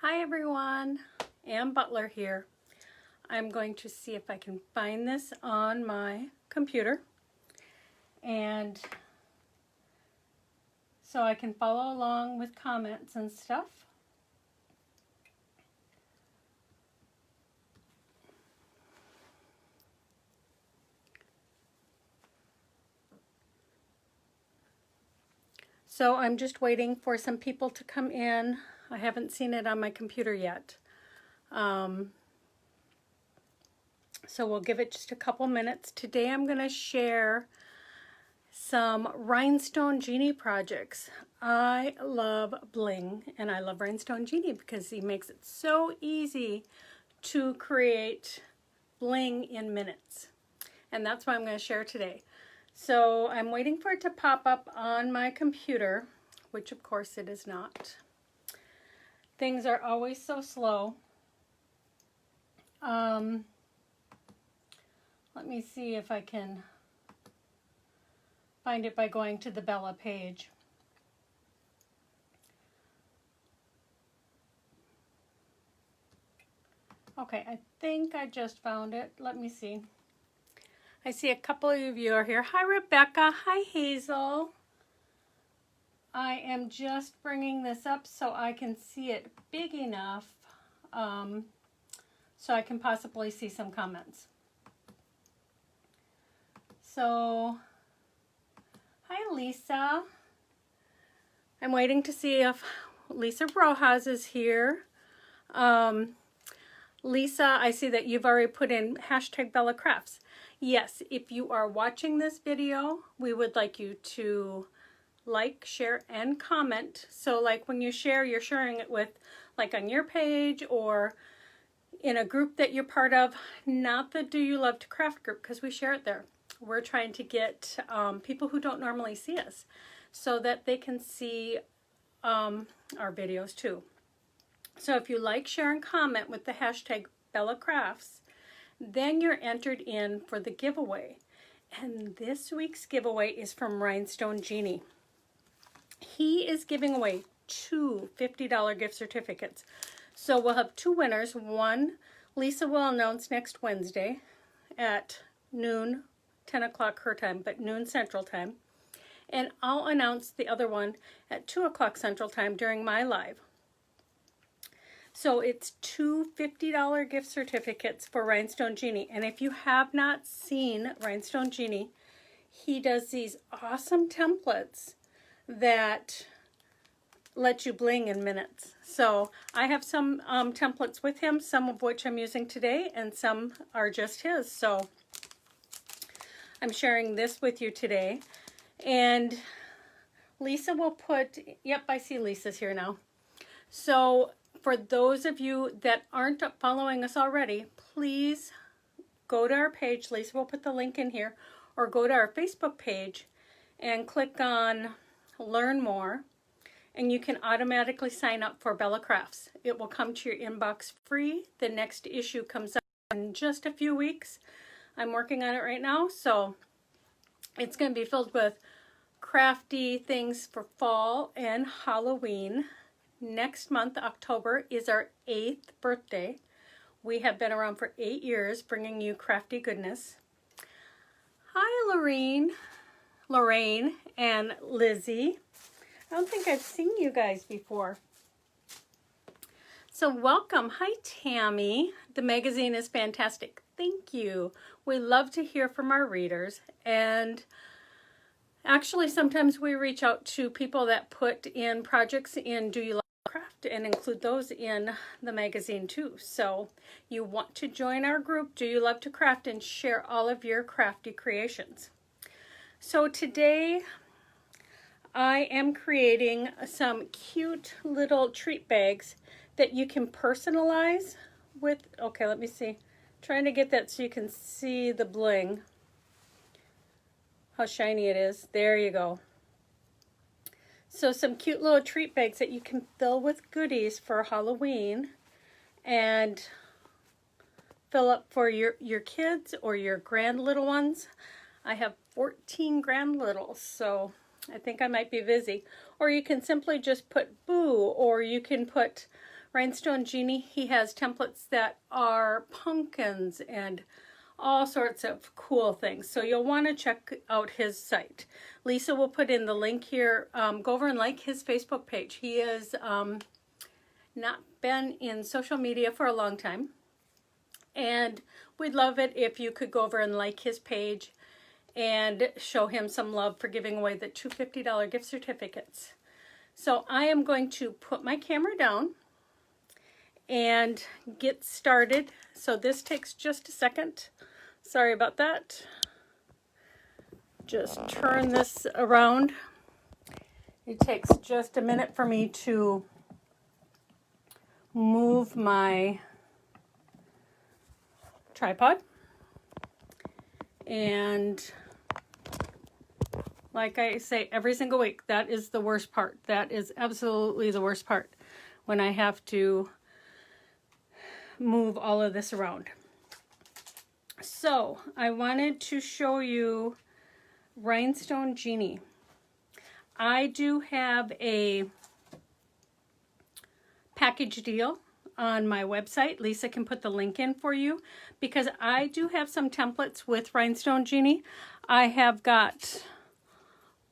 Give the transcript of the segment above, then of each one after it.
Hi everyone, Ann Butler here. I'm going to see if I can find this on my computer and so I can follow along with comments and stuff. So I'm just waiting for some people to come in. I haven't seen it on my computer yet. So we'll give it just a couple minutes. Today I'm going to share some rhinestone genie projects. I love Bling and I love Rhinestone Genie because he makes it so easy to create bling in minutes. And that's what I'm going to share today. So I'm waiting for it to pop up on my computer, which of course it is not. Things are always so slow. Let me see if I can find it by going to the Bella page. Okay, I think I just found it. Let me see. I see a couple of you are here. Hi, Rebecca. Hi, Hazel. I am just bringing this up so I can see it big enough so I can possibly see some comments. So, hi, Lisa. I'm waiting to see if Lisa Rojas is here. Lisa, I see that you've already put in hashtag Bella Crafts. Yes, if you are watching this video, we would like you to like, share, and comment. So like when you share, you're sharing it with like on your page or in a group that you're part of, not the Do You Love to Craft group, because we share it there. We're trying to get people who don't normally see us so that they can see our videos too. So if you like, share, and comment with the hashtag Bella Crafts, then you're entered in for the giveaway. And this week's giveaway is from Rhinestone Genie. He is giving away two $50 gift certificates. So we'll have two winners. One, Lisa will announce next Wednesday at noon, 10 o'clock her time, but noon Central Time. And I'll announce the other one at 2 o'clock Central Time during my live. So it's two $50 gift certificates for Rhinestone Genie. And if you have not seen Rhinestone Genie, he does these awesome templates that let you bling in minutes. So I have some templates with him, some of which I'm using today, and some are just his. So I'm sharing this with you today. And Lisa will put, yep, I see Lisa's here now. So for those of you that aren't following us already, please go to our page. Lisa will put the link in here, or go to our Facebook page and click on Learn More, and you can automatically sign up for Bella Crafts. It will come to your inbox free. The next issue comes out in just a few weeks. I'm working on it right now, so it's going to be filled with crafty things for fall and Halloween. Next month, October, is our 8th birthday. We have been around for 8 years bringing you crafty goodness. Hi, Lorraine and Lizzie. I don't think I've seen you guys before. So welcome. Hi, Tammy. The magazine is fantastic. Thank you. We love to hear from our readers. And actually, sometimes we reach out to people that put in projects in Do You Love Craft and include those in the magazine too. So you want to join our group, Do You Love to Craft, and share all of your crafty creations. So today I am creating some cute little treat bags that you can personalize with, okay, let me see. Trying to get that so you can see the bling. How shiny it is. There you go. So some cute little treat bags that you can fill with goodies for Halloween and fill up for your kids or your grand little ones. I have 14 grand littles, so I think I might be busy. Or you can simply just put Boo, or you can put Rhinestone Genie, he has templates that are pumpkins and all sorts of cool things. So you'll want to check out his site. Lisa will put in the link here. Go over and like his Facebook page. He has not been in social media for a long time. And we'd love it if you could go over and like his page and show him some love for giving away the two $50 gift certificates. So I am going to put my camera down and get started. So this takes just a second. Sorry about that. Just turn this around. It takes just a minute for me to move my tripod. And like I say every single week, that is the worst part. That is absolutely the worst part, when I have to move all of this around. So I wanted to show you Rhinestone Genie. I do have a package deal on my website. Lisa can put the link in for you, because I do have some templates with Rhinestone Genie. I have got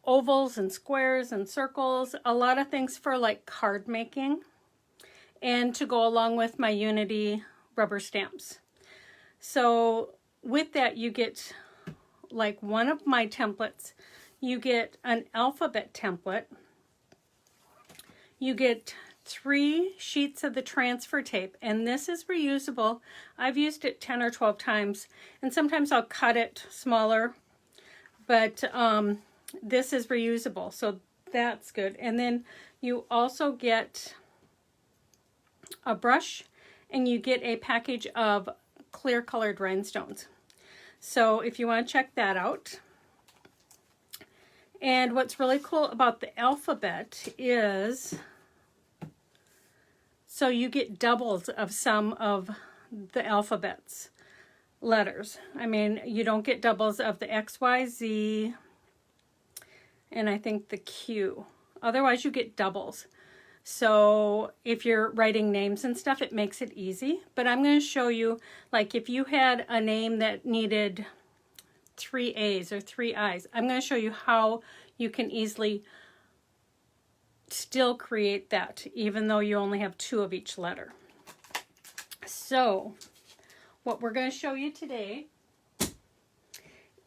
ovals and squares and circles, a lot of things for like card making, and to go along with my Unity rubber stamps. So with that, you get like one of my templates, you get an alphabet template, you get 3 sheets of the transfer tape, and this is reusable. I've used it 10 or 12 times, and sometimes I'll cut it smaller, but this is reusable, so that's good. And then you also get a brush, and you get a package of clear colored rhinestones. So if you want to check that out. And what's really cool about the alphabet is, so you get doubles of some of the alphabet's letters. I mean, you don't get doubles of the X, Y, Z, and I think the Q. Otherwise, you get doubles. So if you're writing names and stuff, it makes it easy. But I'm going to show you, like if you had a name that needed 3 A's or 3 I's, I'm going to show you how you can easily still create that, even though you only have 2 of each letter. So what we're going to show you today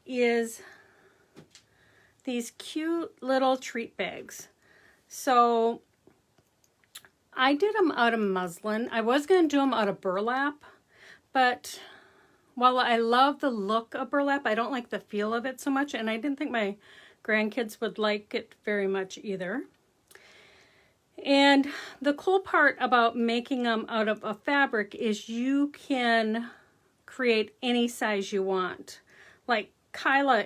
is these cute little treat bags. So I did them out of muslin. I was going to do them out of burlap, but while I love the look of burlap, I don't like the feel of it so much, and I didn't think my grandkids would like it very much either. And the cool part about making them out of a fabric is you can create any size you want. Like Kyla,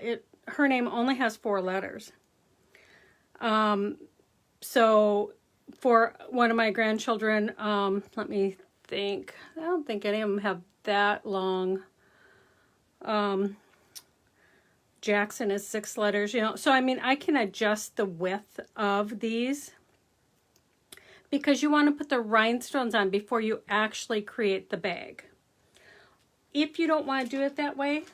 her name only has 4 letters. So for one of my grandchildren, let me think. I don't think any of them have that long. Jackson is 6 letters, you know. So I mean, I can adjust the width of these, because you want to put the rhinestones on before you actually create the bag. If you don't want to do it that way,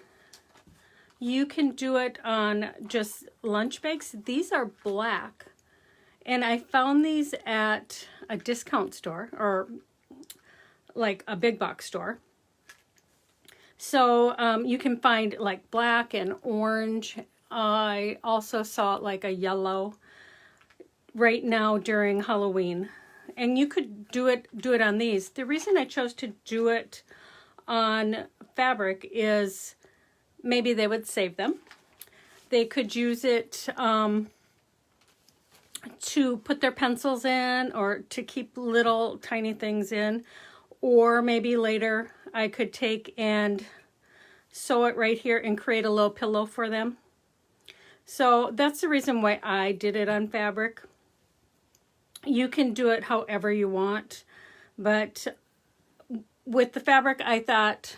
you can do it on just lunch bags. These are black, and I found these at a discount store, or like a big box store. So you can find like black and orange. I also saw like a yellow right now during Halloween. And you could do it on these. The reason I chose to do it on fabric is maybe they would save them. They could use it to put their pencils in, or to keep little tiny things in. Or maybe later I could take and sew it right here and create a little pillow for them. So that's the reason why I did it on fabric. You can do it however you want, but with the fabric, I thought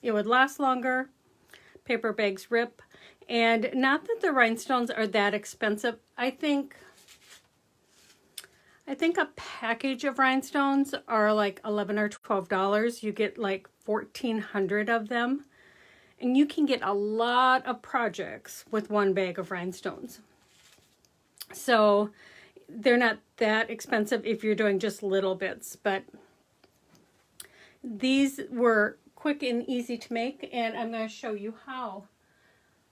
it would last longer. Paper bags rip, and not that the rhinestones are that expensive. I think I think a package of rhinestones are like $11 or $12. You get like 1,400 of them. And you can get a lot of projects with one bag of rhinestones. So they're not that expensive if you're doing just little bits, but these were quick and easy to make, and I'm going to show you how.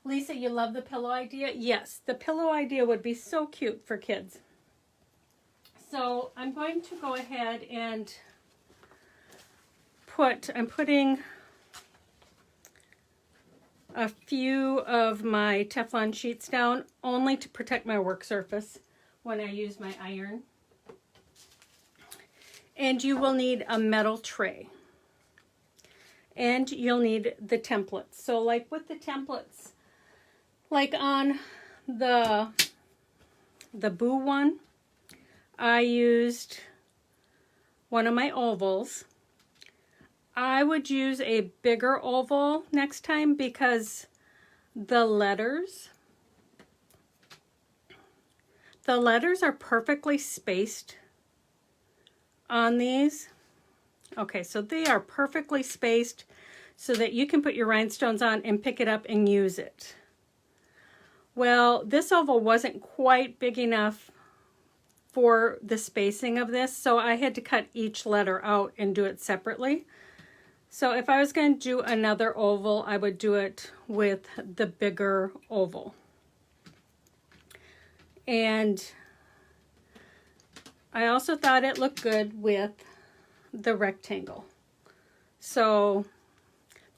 Lisa, you love the pillow idea? Yes, the pillow idea would be so cute for kids. So I'm going to go ahead and I'm putting a few of my Teflon sheets down only to protect my work surface when I use my iron. And you will need a metal tray. And you'll need the templates. So like with the templates, like on the Boo one, I used one of my ovals. I would use a bigger oval next time because the letters are perfectly spaced on these. Okay, so they are perfectly spaced so that you can put your rhinestones on and pick it up and use it. Well, this oval wasn't quite big enough for the spacing of this, so I had to cut each letter out and do it separately. So if I was going to do another oval, I would do it with the bigger oval. And I also thought it looked good with the rectangle. So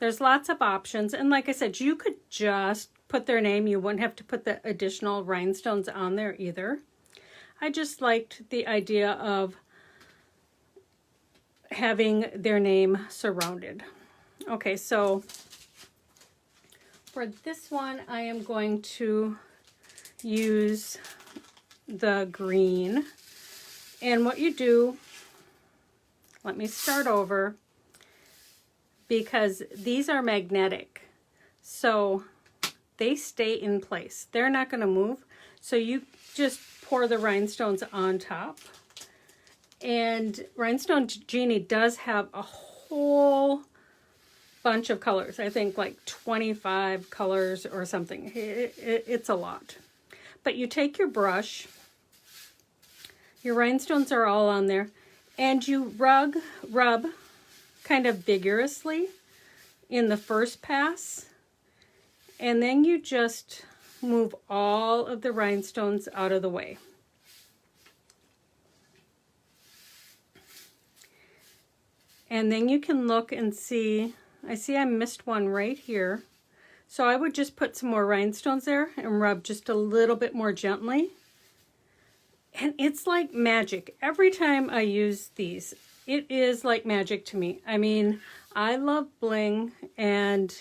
there's lots of options. And like I said, you could just put their name. You wouldn't have to put the additional rhinestones on there either. I just liked the idea of having their name surrounded. Okay, so for this one, I am going to use the green. And what you do, let me start over, because these are magnetic. So they stay in place. They're not going to move. So you just pour the rhinestones on top. And Rhinestone Genie does have a whole bunch of colors. I think like 25 colors or something. It's a lot. But you take your brush, your rhinestones are all on there, and you rub kind of vigorously in the first pass. And then you just move all of the rhinestones out of the way. And then you can look and see, I see I missed one right here. So I would just put some more rhinestones there and rub just a little bit more gently. And it's like magic. Every time I use these, it is like magic to me. I mean, I love bling, and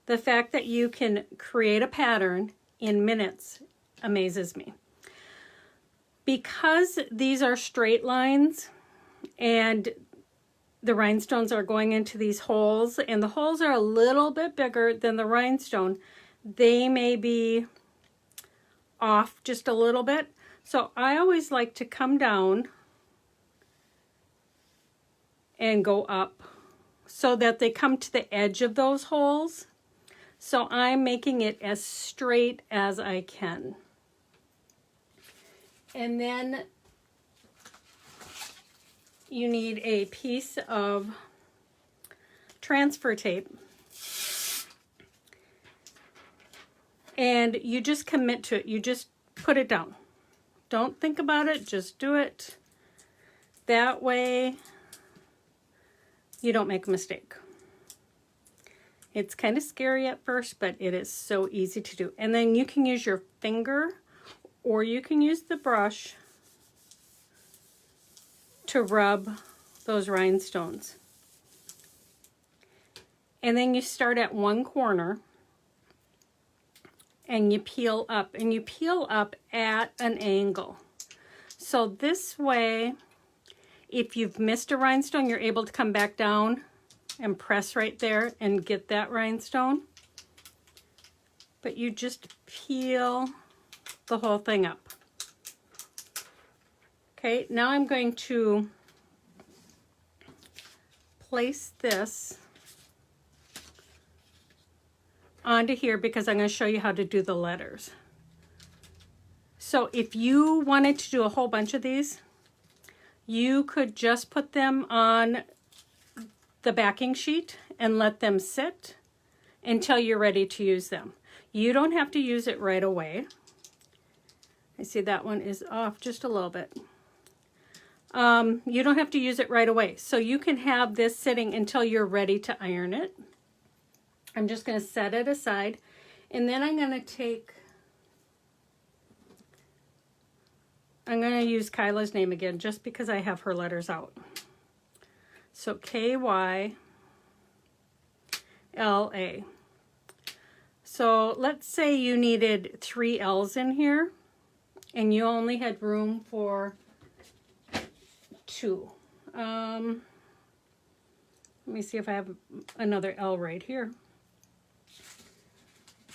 the fact that you can create a pattern in minutes amazes me. Because these are straight lines and the rhinestones are going into these holes, and the holes are a little bit bigger than the rhinestone, they may be off just a little bit. So I always like to come down and go up so that they come to the edge of those holes. So I'm making it as straight as I can. And then you need a piece of transfer tape. And you just commit to it. You just put it down. Don't think about it, just do it. That way you don't make a mistake. It's kind of scary at first, but it is so easy to do. And then you can use your finger or you can use the brush to rub those rhinestones. And then you start at one corner and you peel up, and you peel up at an angle. So this way, if you've missed a rhinestone, you're able to come back down and press right there and get that rhinestone. But you just peel the whole thing up. Okay, now I'm going to place this onto here because I'm going to show you how to do the letters. So if you wanted to do a whole bunch of these, you could just put them on the backing sheet and let them sit until you're ready to use them. You don't have to use it right away. I see that one is off just a little bit. You don't have to use it right away. So you can have this sitting until you're ready to iron it. I'm just going to set it aside. And then I'm going to use Kyla's name again just because I have her letters out. So K-Y-L-A. So let's say you needed 3 L's in here and you only had room for 2. Let me see if I have another L right here.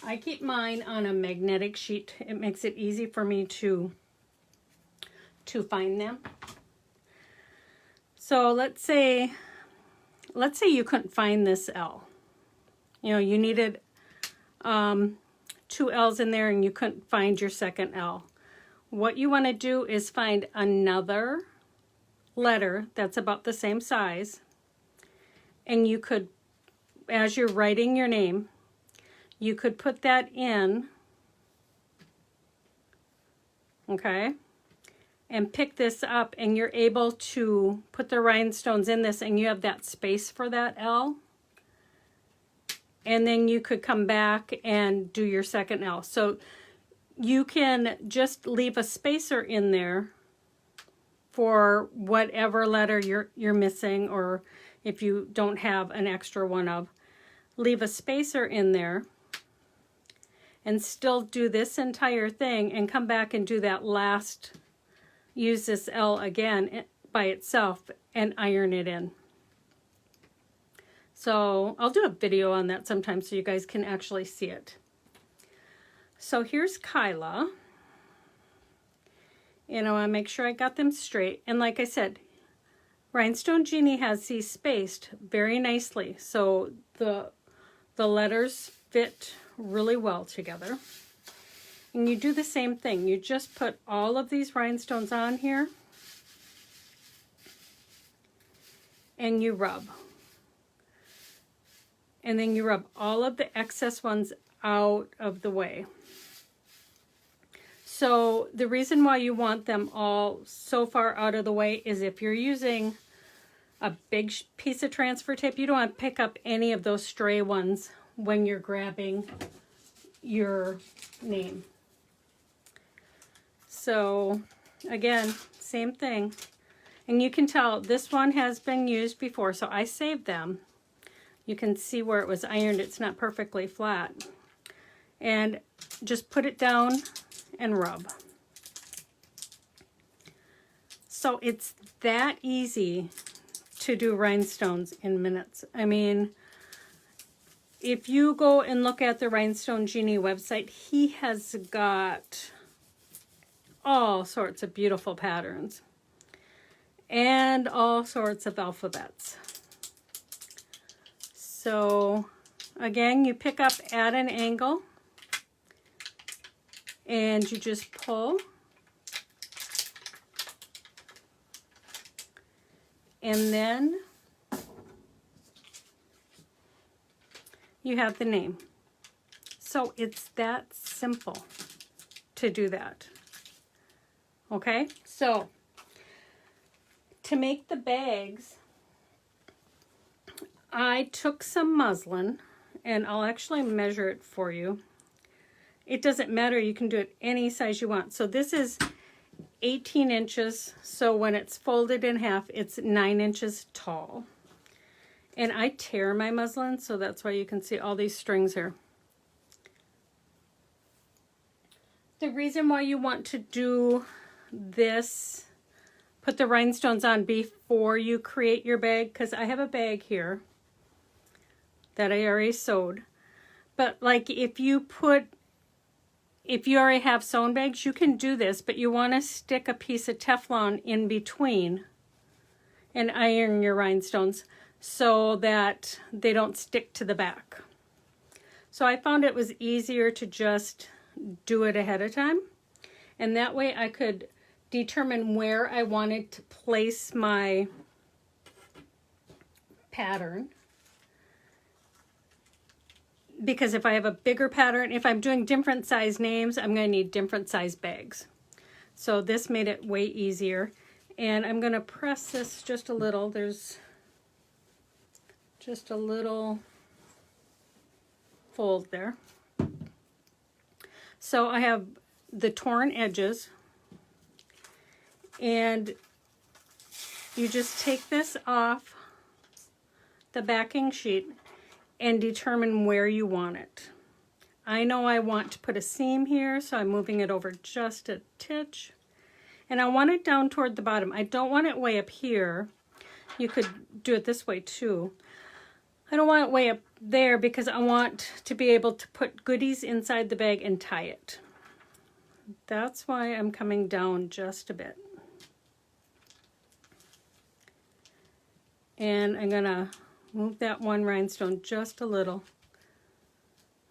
I keep mine on a magnetic sheet. It makes it easy for me to find them. So let's say you couldn't find this L. You know, you needed 2 L's in there and you couldn't find your second L. What you want to do is find another letter that's about the same size, and you could, as you're writing your name, you could put that in, okay, and pick this up, and you're able to put the rhinestones in this, and you have that space for that L. And then you could come back and do your second L. So you can just leave a spacer in there for whatever letter you're missing, or if you don't have an extra one of, leave a spacer in there and still do this entire thing and come back and do that last, use this L again by itself and iron it in. So I'll do a video on that sometime so you guys can actually see it. So here's Kyla. And I want to make sure I got them straight. And like I said, Rhinestone Genie has these spaced very nicely. So the letters fit really well together. And you do the same thing. You just put all of these rhinestones on here. And you rub. And then you rub all of the excess ones out of the way. So the reason why you want them all so far out of the way is if you're using a big piece of transfer tape, you don't want to pick up any of those stray ones when you're grabbing your name. So again, same thing. And you can tell this one has been used before, so I saved them. You can see where it was ironed, it's not perfectly flat. And just put it down and rub. So it's that easy to do rhinestones in minutes. I mean, if you go and look at the Rhinestone Genie website, he has got all sorts of beautiful patterns and all sorts of alphabets. So again, you pick up at an angle and you just pull, and then you have the name. So it's that simple to do that. Okay, so to make the bags, I took some muslin, and I'll actually measure it for you. It doesn't matter, you can do it any size you want. So this is 18 inches, so when it's folded in half, it's 9 inches tall. And I tear my muslin, so that's why you can see all these strings here. The reason why you want to do this, put the rhinestones on before you create your bag, because I have a bag here that I already sewed. But like if you put if you already have sewn bags, you can do this, but you want to stick a piece of Teflon in between and iron your rhinestones so that they don't stick to the back. So I found it was easier to just do it ahead of time, and that way I could determine where I wanted to place my pattern. Because if I have a bigger pattern, if I'm doing different size names, I'm going to need different size bags. So this made it way easier. And I'm going to press this just a little. There's just a little fold there. So I have the torn edges. And you just take this off the backing sheet and determine where you want it. I know I want to put a seam here, so I'm moving it over just a titch. And I want it down toward the bottom. I don't want it way up here. You could do it this way too. I don't want it way up there because I want to be able to put goodies inside the bag and tie it. That's why I'm coming down just a bit. And I'm gonna move that one rhinestone just a little.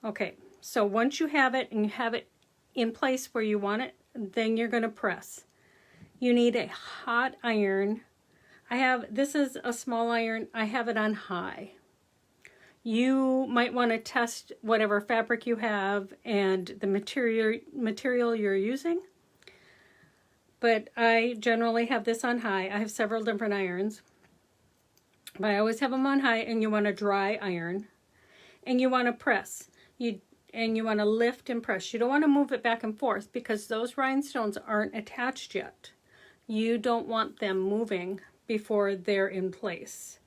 Okay, so once you have it and you have it in place where you want it, then you're gonna press. You need a hot iron. This is a small iron, I have it on high. You might want to test whatever fabric you have and the material you're using. But I generally have this on high. I have several different irons. But I always have them on high, and you want to dry iron. And you want to press. And you want to lift and press. You don't want to move it back and forth because those rhinestones aren't attached yet. You don't want them moving before they're in place.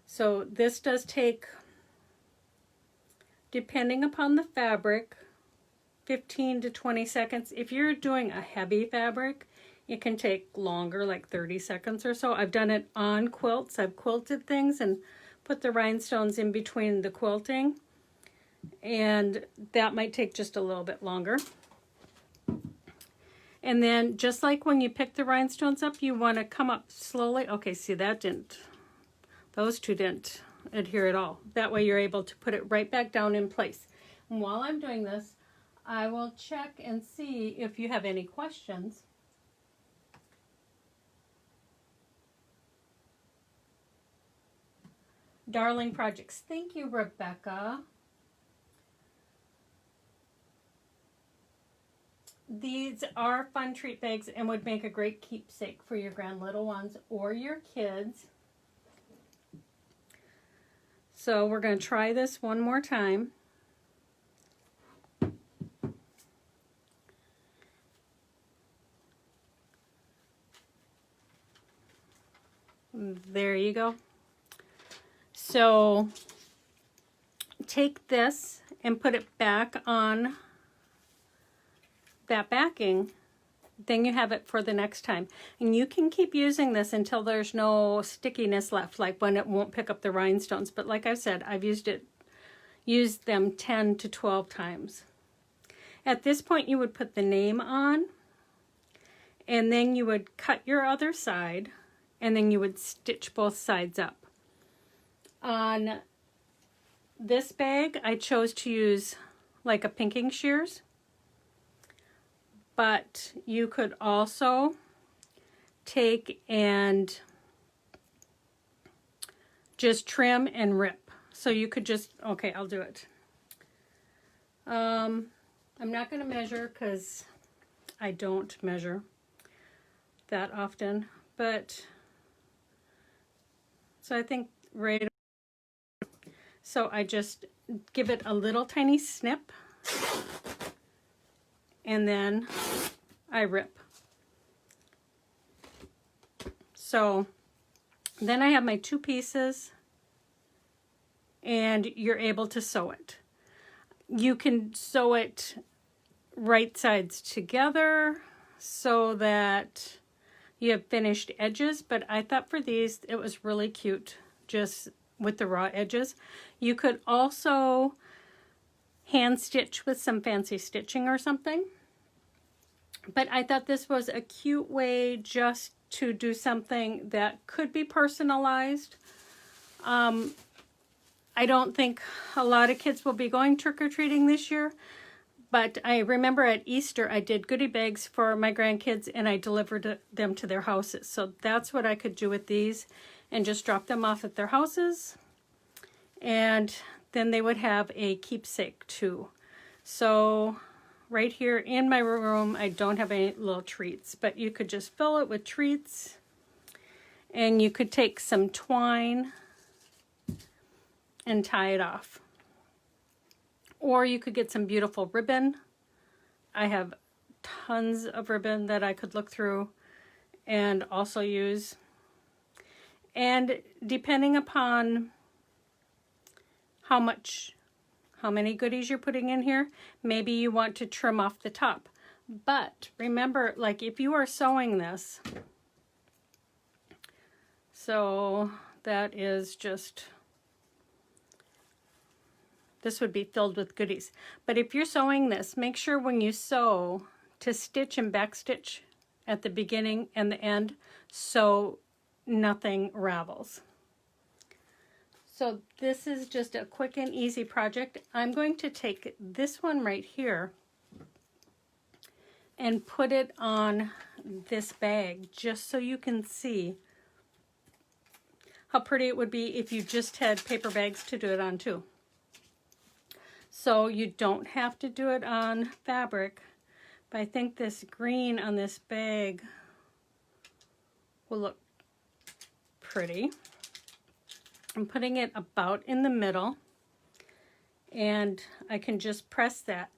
So this does take, depending upon the fabric, 15 to 20 seconds. If you're doing a heavy fabric, it can take longer, like 30 seconds or so. I've done it on quilts. I've quilted things and put the rhinestones in between the quilting, and that might take just a little bit longer. And then just like when you pick the rhinestones up, you want to come up slowly. Okay, see, those two didn't adhere at all. That way you're able to put it right back down in place. And while I'm doing this, I will check and see if you have any questions. Darling Projects. Thank you, Rebecca. These are fun treat bags and would make a great keepsake for your grand little ones or your kids. So we're going to try this one more time. There you go. So take this and put it back on that backing. Then you have it for the next time. And you can keep using this until there's no stickiness left, like when it won't pick up the rhinestones. But like I said, I've used them 10 to 12 times. At this point, you would put the name on, and then you would cut your other side, and then you would stitch both sides up. On this bag, I chose to use like a pinking shears, but you could also take and just trim and rip. So you could just, okay, I'll do it. I'm not going to measure because I don't measure that often, but so I think right. So I just give it a little tiny snip, and then I rip. So then I have my two pieces, and you're able to sew it. You can sew it right sides together so that you have finished edges, but I thought for these it was really cute just with the raw edges. You could also hand stitch with some fancy stitching or something. But I thought this was a cute way just to do something that could be personalized. I don't think a lot of kids will be going trick-or-treating this year, but I remember at Easter I did goodie bags for my grandkids and I delivered them to their houses. So that's what I could do with these and just drop them off at their houses. And then they would have a keepsake too. So right here in my room, I don't have any little treats, but you could just fill it with treats. And you could take some twine and tie it off. Or you could get some beautiful ribbon. I have tons of ribbon that I could look through and also use. And depending upon how many goodies you're putting in here, maybe you want to trim off the top. But remember, like if you are sewing this, so that is just, this would be filled with goodies. But if you're sewing this, make sure when you sew to stitch and backstitch at the beginning and the end so nothing ravels. So this is just a quick and easy project. I'm going to take this one right here and put it on this bag just so you can see how pretty it would be if you just had paper bags to do it on too. So you don't have to do it on fabric, but I think this green on this bag will look pretty. I'm putting it about in the middle and I can just press that.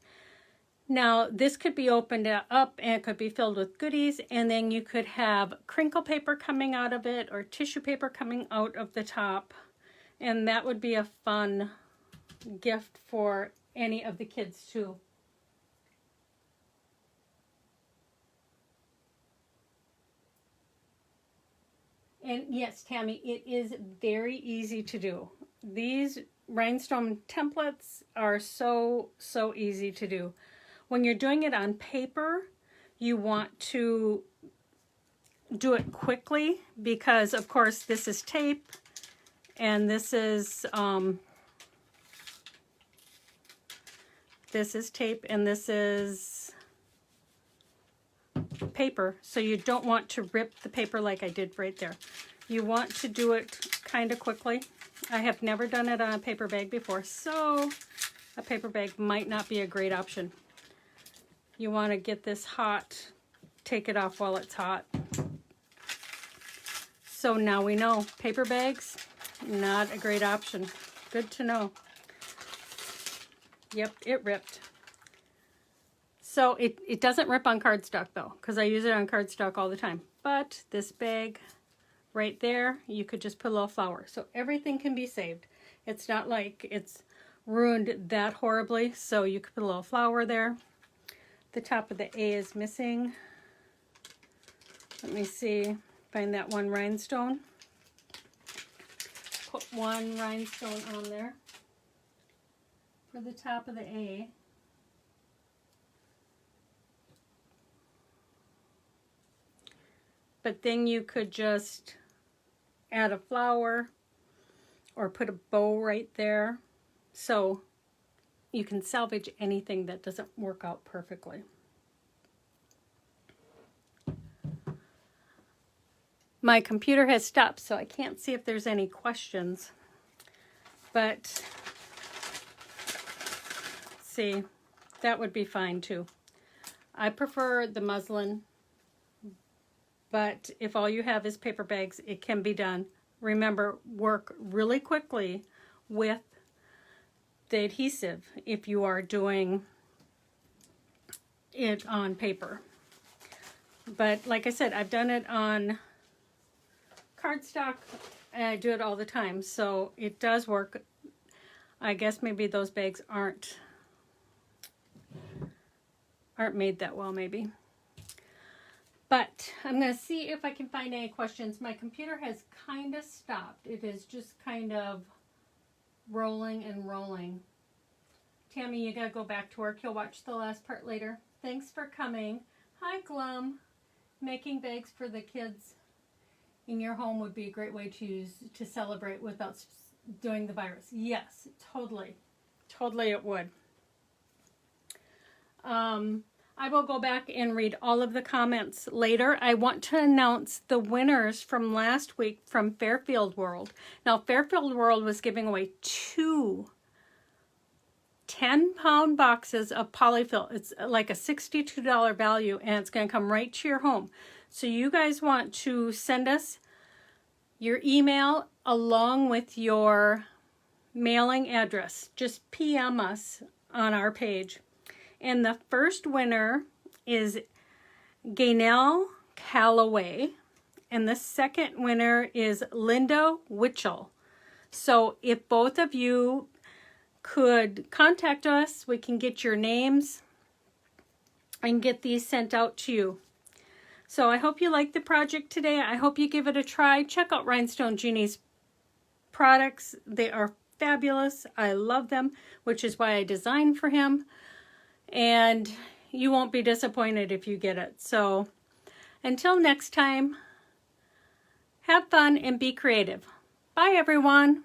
Now this could be opened up and it could be filled with goodies, and then you could have crinkle paper coming out of it or tissue paper coming out of the top, and that would be a fun gift for any of the kids too. And yes, Tammy, it is very easy to do. These rhinestone templates are so easy to do. When you're doing it on paper, you want to do it quickly because, of course, this is tape and this is tape and this is paper, so you don't want to rip the paper like I did right there. You want to do it kind of quickly. I have never done it on a paper bag before, so a paper bag might not be a great option. You want to get this hot, take it off while it's hot. So now we know, paper bags, not a great option. Good to know. Yep, it ripped. So it doesn't rip on cardstock though, because I use it on cardstock all the time. But this bag right there, you could just put a little flower. So everything can be saved. It's not like it's ruined that horribly, so you could put a little flower there. The top of the A is missing. Let me see, find that one rhinestone. Put one rhinestone on there for the top of the A. But then you could just add a flower or put a bow right there. So you can salvage anything that doesn't work out perfectly. My computer has stopped, so I can't see if there's any questions. But see, that would be fine too. I prefer the muslin, but if all you have is paper bags, it can be done. Remember, work really quickly with the adhesive if you are doing it on paper. But like I said, I've done it on cardstock and I do it all the time, so it does work. I guess maybe those bags aren't made that well, maybe. But I'm going to see if I can find any questions. My computer has kind of stopped. It is just kind of rolling and rolling. Tammy, you gotta go back to work. You'll watch the last part later. Thanks for coming. Hi, Glum. Making bags for the kids in your home would be a great way to use to celebrate without doing the virus. Yes, totally. Totally it would. I will go back and read all of the comments later. I want to announce the winners from last week from Fairfield World. Now, Fairfield World was giving away 2 10-pound boxes of polyfill. It's like a $62 value, and it's going to come right to your home. So you guys want to send us your email along with your mailing address. Just PM us on our page. And the first winner is Gaynell Calloway. And the second winner is Linda Witchell. So if both of you could contact us, we can get your names and get these sent out to you. So I hope you liked the project today. I hope you give it a try. Check out Rhinestone Genie's products. They are fabulous. I love them, which is why I designed for him. And you won't be disappointed if you get it. So until next time, have fun and be creative. Bye, everyone.